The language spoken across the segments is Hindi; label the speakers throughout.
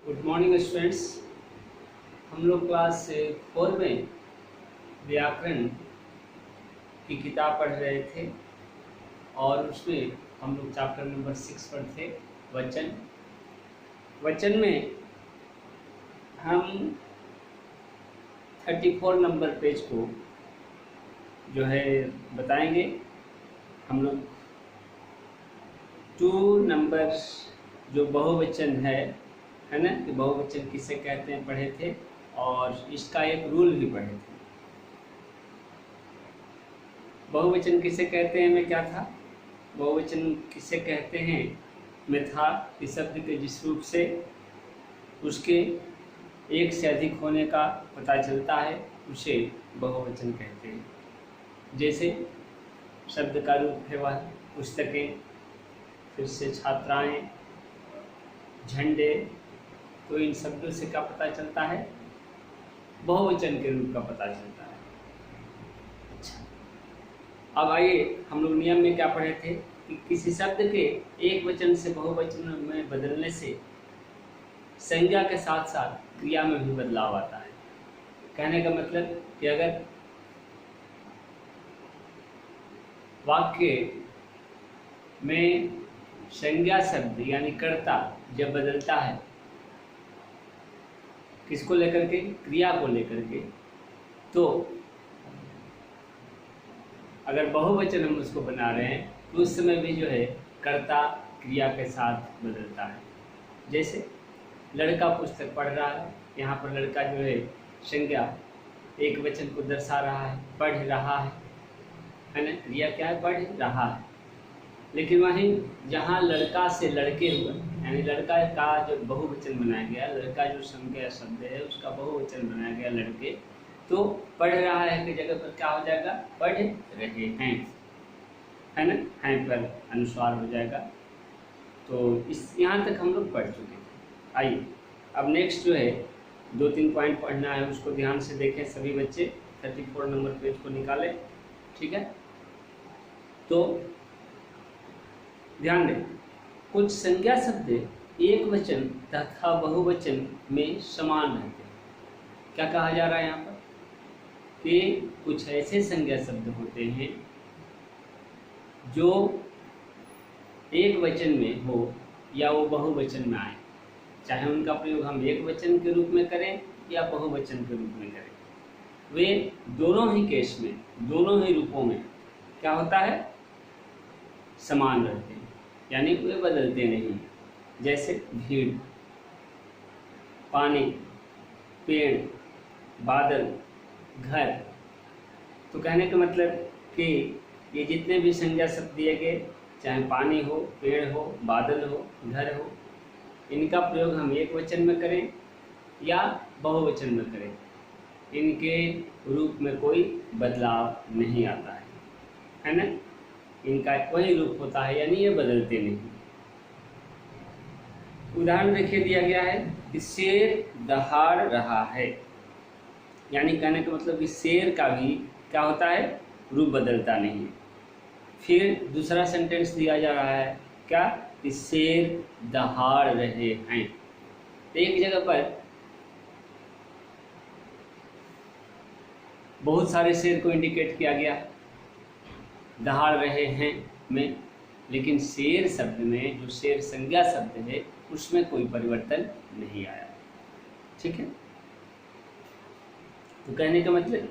Speaker 1: Good morning students. हम लोग क्लास 4 में व्याकरण की किताब पढ़ रहे थे और उसमें हम लोग चैप्टर नंबर 6 पर थे, वचन। वचन में हम 34 नंबर पेज को जो है बताएंगे। हम लोग 2 नंबर जो बहुवचन है ना, कि बहुवचन किसे कहते हैं पढ़े थे और इसका एक रूल भी पढ़े थे। बहुवचन किसे कहते हैं में क्या था, बहुवचन किसे कहते हैं में था कि शब्द के जिस रूप से उसके एक से अधिक होने का पता चलता है उसे बहुवचन कहते हैं। जैसे शब्द का रूप है वह पुस्तकें, फिर से छात्राएं, झंडे। तो इन शब्दों से क्या पता चलता है, बहुवचन के रूप का पता चलता है। अच्छा, अब आइए हम लोग नियम में क्या पढ़े थे कि किसी शब्द के एक वचन से बहुवचन में बदलने से संज्ञा के साथ साथ क्रिया में भी बदलाव आता है। कहने का मतलब कि अगर वाक्य में संज्ञा शब्द यानी कर्ता जब बदलता है, किसको लेकर के, क्रिया को लेकर के, तो अगर बहुवचन हम उसको बना रहे हैं तो उस समय भी जो है कर्ता क्रिया के साथ बदलता है। जैसे लड़का पुस्तक पढ़ रहा है, यहाँ पर लड़का जो है संज्ञा एक वचन को दर्शा रहा है, पढ़ रहा है ना, क्रिया क्या है, पढ़ रहा है। लेकिन वहीं जहाँ लड़का से लड़के हुआ यानी लड़का का जो बहुवचन बनाया गया, लड़का जो संज्ञा शब्द है उसका बहुवचन बनाया गया लड़के, तो पढ़ रहा है की जगह पर क्या हो जाएगा, पढ़ रहे हैं, है ना, हैं पर अनुस्वार हो जाएगा। तो इस यहाँ तक हम लोग पढ़ चुके हैं। आइए अब नेक्स्ट जो है 2-3 पॉइंट पढ़ना है, उसको ध्यान से देखें सभी बच्चे। 34 नंबर पेज को निकालें, ठीक है। तो ध्यान दें, कुछ संज्ञा शब्द एक वचन तथा बहुवचन में समान रहते हैं। क्या कहा जा रहा है यहाँ पर कि कुछ ऐसे संज्ञा शब्द होते हैं जो एक वचन में हो या वो बहुवचन में आए, चाहे उनका प्रयोग हम एक वचन के रूप में करें या बहुवचन के रूप में करें, वे दोनों ही केस में, दोनों ही रूपों में क्या होता है, समान रहते हैं, यानी वे बदलते नहीं। जैसे भीड़, पानी, पेड़, बादल, घर। तो कहने का मतलब कि ये जितने भी संज्ञा शब्द दिए गए, चाहे पानी हो, पेड़ हो, बादल हो, घर हो, इनका प्रयोग हम एक वचन में करें या बहुवचन में करें, इनके रूप में कोई बदलाव नहीं आता है ना, इनका वही रूप होता है, यानी ये बदलते नहीं। उदाहरण देखिए दिया गया है कि शेर दहाड़ रहा है, यानी कहने का मतलब कि शेर का भी क्या होता है, रूप बदलता नहीं है। फिर दूसरा सेंटेंस दिया जा रहा है क्या, कि शेर दहाड़ रहे हैं। एक जगह पर बहुत सारे शेर को इंडिकेट किया गया दहाड़ रहे हैं में, लेकिन शेर शब्द में जो शेर संज्ञा शब्द है उसमें कोई परिवर्तन नहीं आया, ठीक है। तो कहने का मतलब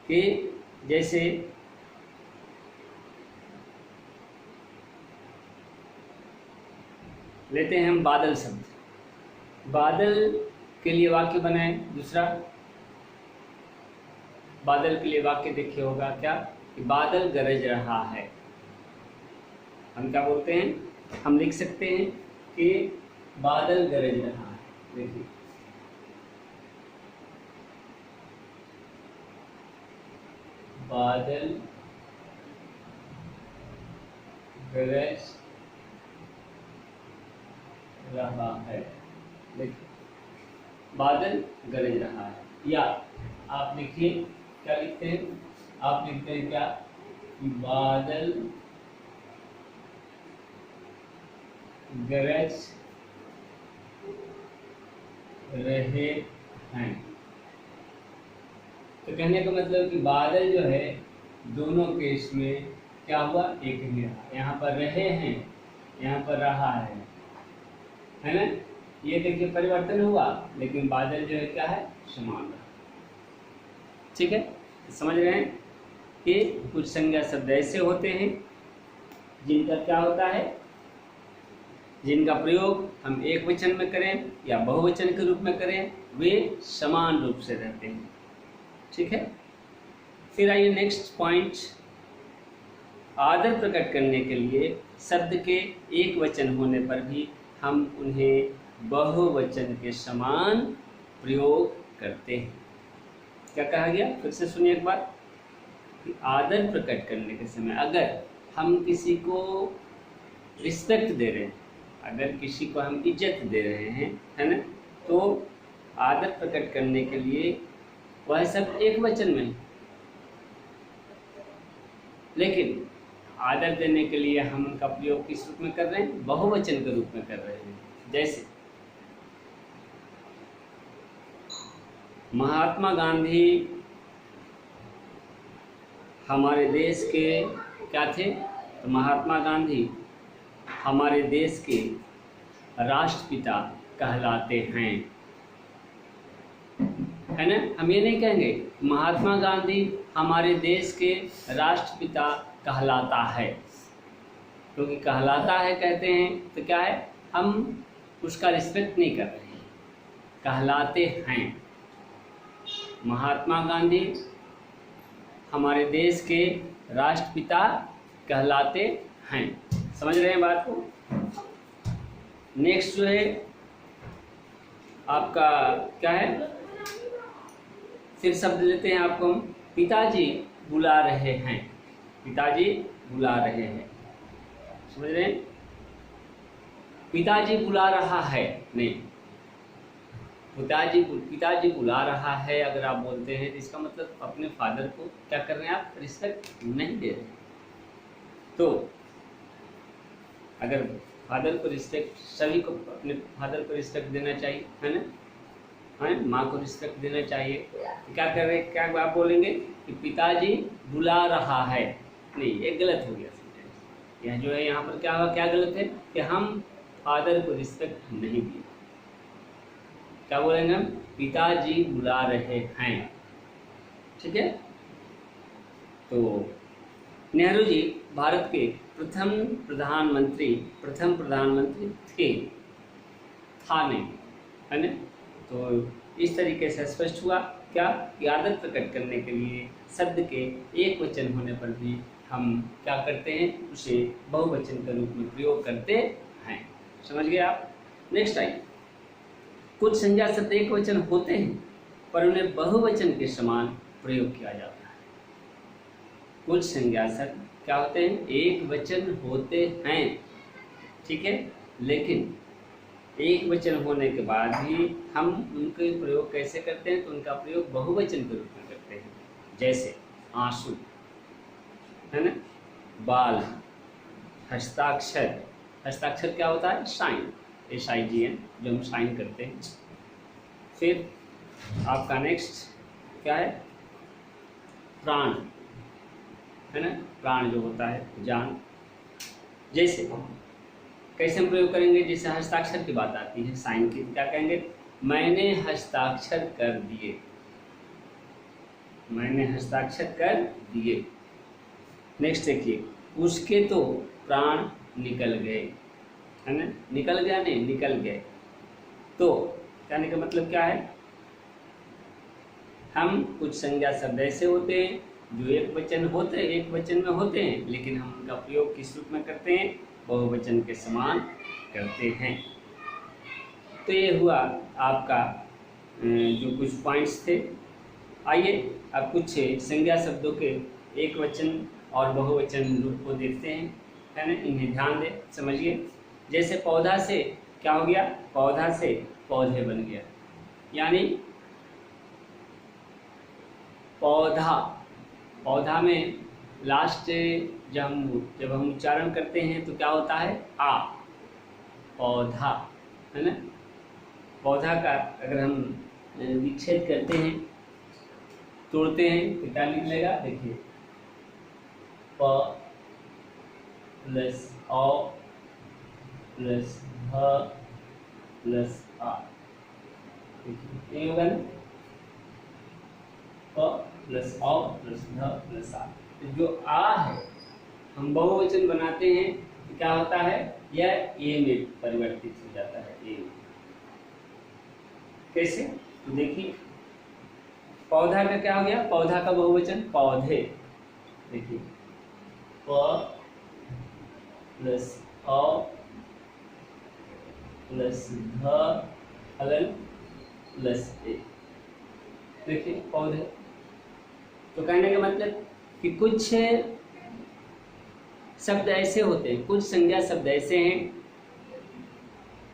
Speaker 1: कि जैसे लेते हैं हम बादल शब्द, बादल के लिए वाक्य बनाए, दूसरा बादल के लिए वाक्य देखिए होगा क्या, कि बादल गरज रहा है। हम क्या बोलते हैं, हम लिख सकते हैं कि बादल गरज रहा है। देखिए बादल गरज रहा है, देखिए बादल गरज रहा है। या आप लिखिए, क्या लिखते हैं, आप लिखते हैं क्या, बादल गरज रहे हैं। तो कहने का मतलब कि बादल जो है दोनों केस में क्या हुआ, एक ही रहा। यहाँ पर रहे हैं, यहाँ पर रहा है ना। ये देखिए परिवर्तन हुआ, लेकिन बादल जो है क्या है, समान रहा। ठीक है, समझ रहे हैं कि कुछ संज्ञा शब्द ऐसे होते हैं जिनका क्या होता है, जिनका प्रयोग हम एक वचन में करें या बहुवचन के रूप में करें, वे समान रूप से रहते हैं। ठीक है, फिर आइए नेक्स्ट पॉइंट। आदर प्रकट करने के लिए शब्द के एक वचन होने पर भी हम उन्हें बहुवचन के समान प्रयोग करते हैं। क्या कहा गया, फिर से सुनिए एक बार कि आदर प्रकट करने के समय अगर हम किसी को रिस्पेक्ट दे रहे हैं, अगर किसी को हम इज्जत दे रहे हैं, है ना, तो आदर प्रकट करने के लिए वह सब एक वचन में, लेकिन आदर देने के लिए हम उनका प्रयोग किस रूप में कर रहे हैं, बहुवचन के रूप में कर रहे हैं। जैसे महात्मा गांधी हमारे देश के क्या थे, तो महात्मा गांधी हमारे देश के राष्ट्रपिता कहलाते हैं, है ना। हम ये नहीं कहेंगे महात्मा गांधी हमारे देश के राष्ट्रपिता कहलाता है, क्योंकि कहलाता है कहते हैं तो क्या है, हम उसका रिस्पेक्ट नहीं कर रहे हैं। कहलाते हैं, महात्मा गांधी हमारे देश के राष्ट्रपिता कहलाते हैं। समझ रहे हैं बात को। नेक्स्ट जो है आपका क्या है, फिर शब्द लेते हैं आपको हम, पिताजी बुला रहे हैं। पिताजी बुला रहे हैं, समझ रहे हैं। पिताजी बुला रहा है नहीं, पिताजी बुला रहा है अगर आप बोलते हैं तो इसका मतलब अपने फादर को क्या कर रहे हैं, आप रिस्पेक्ट नहीं दे रहे। तो अगर फादर को रिस्पेक्ट, सभी को अपने फादर को रिस्पेक्ट देना चाहिए, है ना, है, माँ को रिस्पेक्ट देना चाहिए। तो क्या कर रहे हैं, क्या आप बोलेंगे कि पिताजी बुला रहा है, नहीं, ये गलत हो गया सेंटेंस। यह जो है यहाँ पर क्या हुआ, क्या गलत है कि हम फादर को रिस्पेक्ट नहीं दिए। क्या बोलेंगे हम, पिताजी बुला रहे हैं। ठीक है, तो नेहरू जी भारत के प्रथम प्रधानमंत्री थे, था नहीं, है ना। तो इस तरीके से स्पष्ट हुआ क्या कि आदर प्रकट करने के लिए शब्द के एक वचन होने पर भी हम क्या करते हैं, उसे बहुवचन के रूप में प्रयोग करते हैं। समझ गए आप। नेक्स्ट आइए, कुछ संज्ञा शब्द एक वचन होते हैं पर उन्हें बहुवचन के समान प्रयोग किया जाता है। कुछ संज्ञा शब्द क्या होते हैं, एक वचन होते हैं, ठीक है, लेकिन एक वचन होने के बाद भी हम उनके प्रयोग कैसे करते हैं, तो उनका प्रयोग बहुवचन के रूप में करते हैं। जैसे आंसू, है ना, बाल, हस्ताक्षर। हस्ताक्षर क्या होता है, साइन, SIGN, जो हम साइन करते हैं। फिर आपका नेक्स्ट क्या है, प्राण, है ना, प्राण जो होता है, जान। जैसे कैसे हम प्रयोग करेंगे, जैसे हस्ताक्षर की बात आती है, साइन की, क्या कहेंगे, मैंने हस्ताक्षर कर दिए, मैंने हस्ताक्षर कर दिए। नेक्स्ट देखिए, उसके तो प्राण निकल गए, है ना, निकल गया नहीं, निकल गए। तो कहने का मतलब क्या है, हम कुछ संज्ञा शब्द ऐसे होते हैं जो एक वचन में होते हैं, लेकिन हम उनका प्रयोग किस रूप में करते हैं, बहुवचन के समान करते हैं। तो ये हुआ आपका जो कुछ पॉइंट्स थे। आइए अब कुछ संज्ञा शब्दों के एक वचन और बहुवचन रूप को देखते हैं, है ना, इन्हें ध्यान दें, समझिए। जैसे पौधा से क्या हो गया, पौधा से पौधे बन गया, यानी पौधा, पौधा में लास्ट जब हम उच्चारण करते हैं तो क्या होता है, आ, पौधा, है ना। पौधा का अगर हम विच्छेद करते हैं, तोड़ते हैं तो क्या निकलेगा? देखिए, प प्लस औ प्लस ध प्लस आ, देखिए ये होगा ना, प प्लस औ प्लस ध प्लस आ। तो जो आ है हम बहुवचन बनाते हैं तो क्या होता है? यह ए में परिवर्तित हो जाता है। ए कैसे? तो देखिए, पौधा का क्या हो गया? पौधा का बहुवचन पौधे। देखिए, प प्लस औ प्लस ध हलन प्लस ए, देखिए पौधे। तो कहने का मतलब कि कुछ शब्द ऐसे होते हैं, कुछ संज्ञा शब्द ऐसे हैं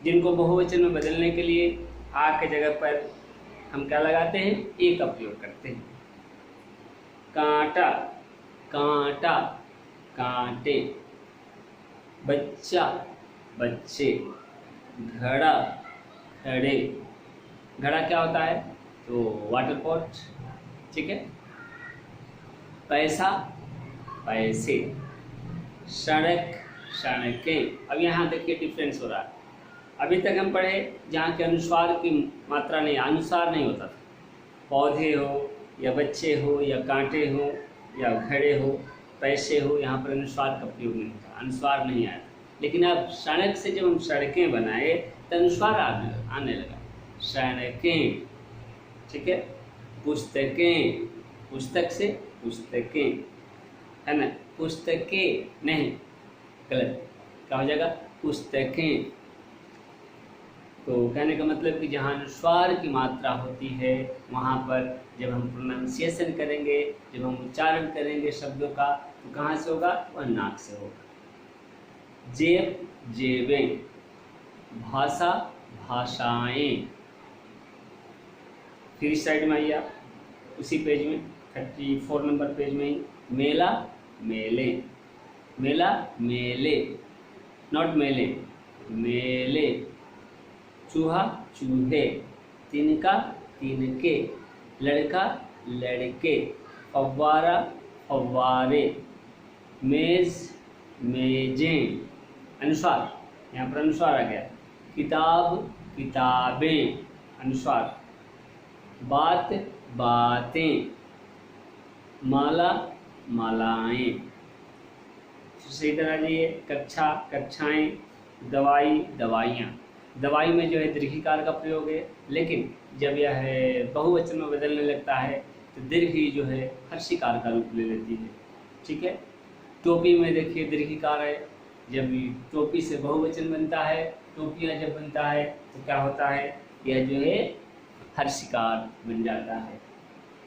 Speaker 1: जिनको बहुवचन में बदलने के लिए आ के जगह पर हम क्या लगाते हैं? ए का प्रयोग करते हैं। कांटा कांटा, कांटे। बच्चा बच्चे। घड़ा घड़े। घड़ा क्या होता है? तो वाटर पॉट, ठीक है। पैसा पैसे। सड़क सड़कें। अब यहाँ देखिए डिफरेंस हो रहा है। अभी तक हम पढ़े जहाँ के अनुस्वार की मात्रा नहीं, अनुसार नहीं होता था। पौधे हो या बच्चे हो या कांटे हो या घड़े हो, पैसे हो, यहाँ पर अनुस्वार का प्रयोग नहीं होता, अनुस्वार नहीं आया। लेकिन अब सड़क से जब हम सड़कें बनाए तो अनुस्वार आने लगा। सड़कें, ठीक है। पुस्तकें, पुस्तक से पुस्तकें, है ना। पुस्तकें नहीं, गलत, क्या हो जाएगा? पुस्तकें। तो कहने का मतलब कि जहाँ अनुस्वार की मात्रा होती है वहाँ पर जब हम प्रोनाउंसिएशन करेंगे, जब हम उच्चारण करेंगे शब्दों का, तो कहाँ से होगा? वह नाक से होगा। जेब जेबें। भाषा भाषाएं। फिर इस साइड में आइए, उसी पेज में 34 नंबर पेज में ही, मेला मेले। मेला मेले, नॉट मेले, मेले। चूहा चूहे। तिनका तिनके। लड़का लड़के। फव्वारा फव्वारे। मेज मेजें। अनुस्वार, यहाँ पर अनुस्वार आ गया। किताब किताबें, अनुस्वार। बात बातें। माला मालाएं। सही तरह जाइए, कक्षा कक्षाएं। दवाई दवाइयाँ। दवाई में जो है दीर्घिकार का प्रयोग है, लेकिन जब यह बहुवचन में बदलने लगता है तो दीर्घ जो है हर्षिकार का रूप ले लेती है, ठीक है। टोपी में देखिए दीर्घिकार है, जब टोपी से बहुवचन बनता है, टोपियाँ जब बनता है तो क्या होता है? यह जो है हर्षिकार बन जाता है।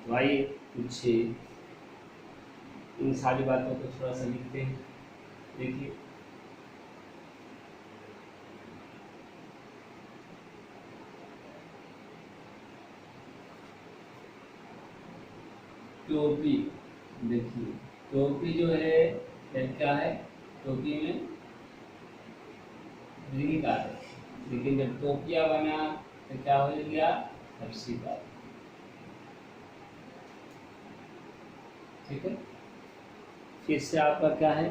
Speaker 1: तो आइए कुछ इन सारी बातों को थोड़ा सा लिखते हैं। देखिए, टोपी। देखिए, टोपी जो है क्या है? टोपी में दीर्घिकार है, लेकिन जब टोपिया बना तो क्या हो गया? हर्षिकार, ठीक है। फिर से आपका क्या है?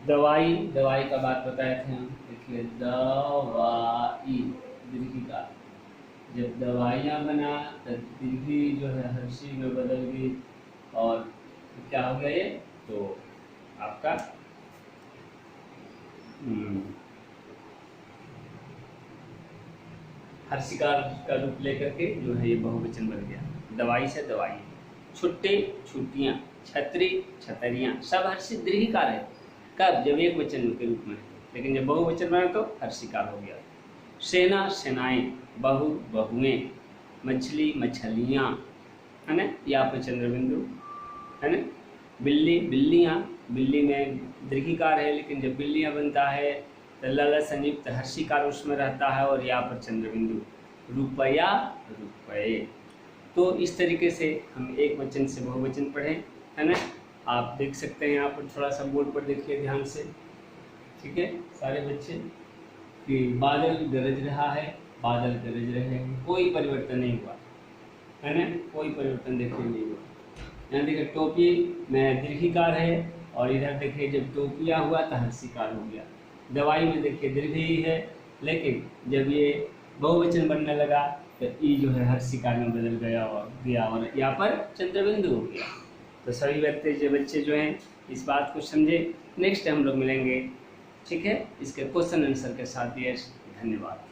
Speaker 1: दवाई, दवाई का बात बताए थे हम। देखिए, दवाई दीर्घिकार। जब दवाइयाँ बना तो दीर्घी जो है हर्षी में बदल गई, और क्या हो गया ये? तो आपका हर्षिकार का रूप लेकर के जो है ये बहुवचन बन गया। दवाई से दवाई। छुट्टी छुट्टियाँ। छतरी छतरियाँ, सब हर्षित दीर्घिकार है। कब? जब एक वचन के रूप में, लेकिन जब बहुवचन बना तो हर्षिकार हो गया। सेना सेनाएं। बहू बहुएं। मछली मछलियाँ, है ना, या पर चंद्रबिंदु, है ना। बिल्ली बिल्लियाँ, बिल्ली में दीर्घिकार है, लेकिन जब बिल्लियाँ बनता है तो लल संयुक्त हर्षिकार उसमें रहता है, और या पर चंद्रबिंदु। रुपया रुपये। तो इस तरीके से हम एक वचन से बहुवचन पढ़ें, है ना। आप देख सकते हैं यहाँ पर, थोड़ा सा बोर्ड पर देखिए ध्यान से। ठीक है सारे बच्चे, कि बादल गरज रहा है, बादल गरज रहे हैं, कोई परिवर्तन नहीं हुआ है ना, कोई परिवर्तन देखने नहीं हुआ। यहाँ देखिए टोपी में दीर्घिकार है, और इधर देखिए जब टोपिया हुआ तो हर्षिकार हो गया। दवाई में देखिए दीर्घ ही है, लेकिन जब ये बहुवचन बनने लगा तो ई जो है हर्षिकार में बदल गया और यहाँ पर चंद्रबिंदु हो गया। तो सभी बच्चे जो हैं इस बात को समझे। नेक्स्ट हम लोग मिलेंगे, ठीक है, इसके क्वेश्चन आंसर के साथ। यस, धन्यवाद।